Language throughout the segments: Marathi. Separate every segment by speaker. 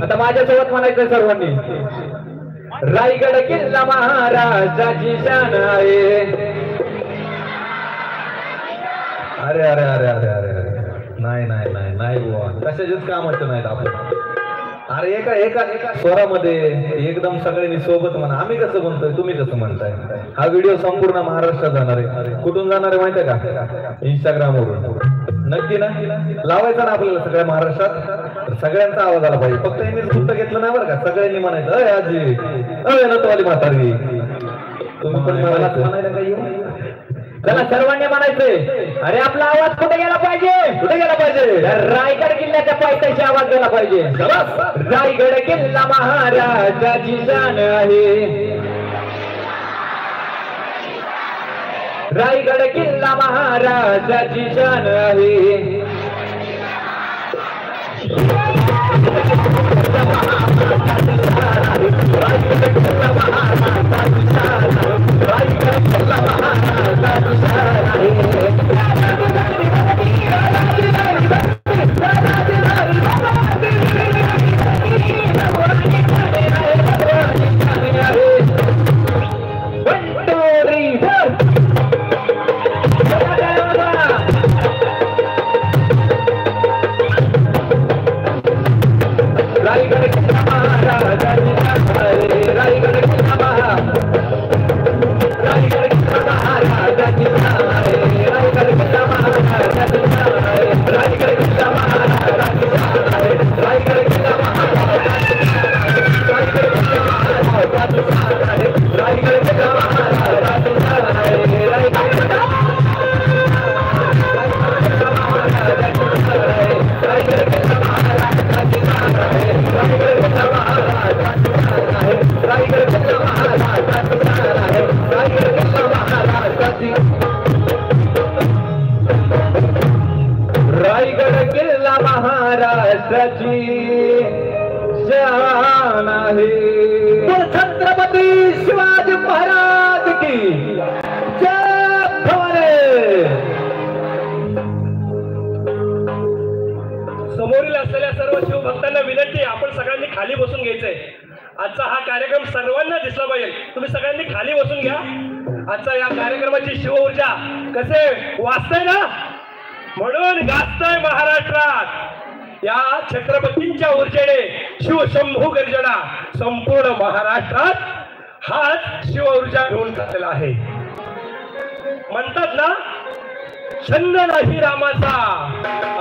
Speaker 1: आता माझ्यासोबत म्हणायचं सर्वांनी, रायगड किल्ला महाराजाची शान आहे.
Speaker 2: अरे अरे अरे अरे अरे अरे नाही नाही नाही नाही बुवा, कशाचेच कामाचं नाहीत आपण. अरे एका एका एका स्वरामध्ये एकदम सगळ्यांनी सोबत म्हणा. आम्ही कसं म्हणतोय, तुम्ही कसं म्हणताय. हा व्हिडिओ संपूर्ण महाराष्ट्रात जाणार आहे. कुठून जाणार आहे माहिती आहे का? इंस्टाग्रामवरून. नक्की ना लावायचा ना आपल्याला सगळ्या महाराष्ट्रात. सगळ्यांचा आवाज आला पाहिजे. फक्त यांनी सुद्धा घेतलं नाही बरं का. सगळ्यांनी म्हणायचं अय आजी, अय नतवाली म्हातारी. तुम्ही पण म्हणायला काही
Speaker 1: त्याला सर्वांनी म्हणायचंय, अरे आपला आवाज कुठे गेला पाहिजे, कुठे गेला पाहिजे, रायगड किल्ल्याच्या पायथ्याशी आवाज गेला पाहिजे. रायगड किल्ला महाराजाची शान आहे. रायगड किल्ला महाराजाची शान आहे. रायगड किल्ला महाराष्ट्राची शान आहे. छत्रपती शिवाजी महाराज की जय भवानी.
Speaker 3: समोरील असलेल्या सर्व शिवभक्तांना विनंती, आपण सगळ्यांनी खाली बसून घ्यायचंय. आजचा हा कार्यक्रम सर्वांना दिसला पाहिजे. तुम्ही सगळ्यांनी खाली बसून घ्या. आजचा या कार्यक्रमाची शिव ऊर्जा कसे वाचतंय ना, म्हणून गाजतंय महाराष्ट्रात. या छत्रपतींच्या ऊर्जेने शिवशंभू गर्जना संपूर्ण महाराष्ट्रात हाच शिव ऊर्जा घेऊन टाकलेला आहे. म्हणतात ना, छंद नाही रामाचा,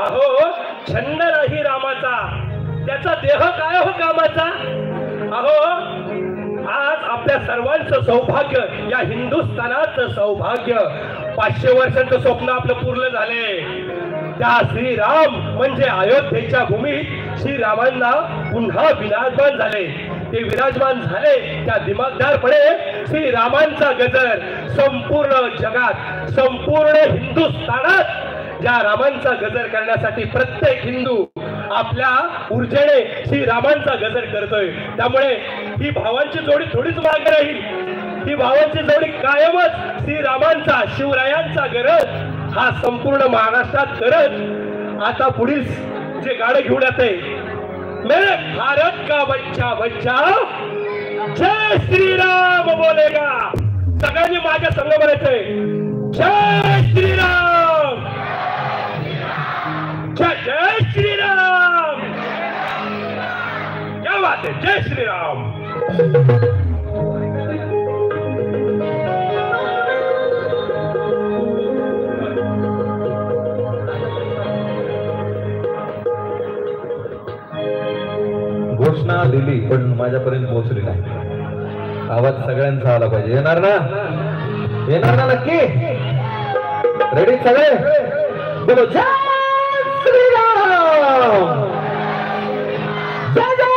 Speaker 3: अहो छंद नाही रामाचा, त्याचा देह काय हो कामाचा. अहो आज आपल्या सर्वांचं सौभाग्य, या हिंदुस्थानाचं सौभाग्य, 500 वर्षांचं स्वप्न आपलं पूर्ण झाले. त्या श्रीराम म्हणजे अयोध्येच्या भूमीत श्रीरामांना पुन्हा विराजमान झाले. ते विराजमान झाले त्या दिमागदारपणे श्रीरामांचा गजर संपूर्ण जगात, संपूर्ण हिंदुस्थानात ज्या रामांचा गजर करण्यासाठी प्रत्येक हिंदू आपल्या ऊर्जेने श्रीरामांचा गजर करतोय. त्यामुळे ही भावांची जोडी थोडीच मागे राहील. ही भावांची जोडी कायमच श्रीरामांचा, शिवरायांचा गरज हा संपूर्ण महाराष्ट्रात करत आता पुढील जे गाणं घेऊन येते, मेरे भारत का बच्चा बच्चा जय श्रीराम बोलेगा. सगळ्यांनी माझ्या संग म्हणायचंय, जय श्रीराम, जय जय श्रीराम. क्या बात है, जय श्रीराम.
Speaker 2: घोषणा दिली पण माझ्यापर्यंत पोहोचली नाही. आवाज सगळ्यांचा आला पाहिजे. येणार ना, येणार ना नक्की. रेडी सगळे, बोलो जय श्रीराम, जय जय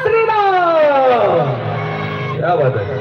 Speaker 2: श्रीराम. क्या बात है.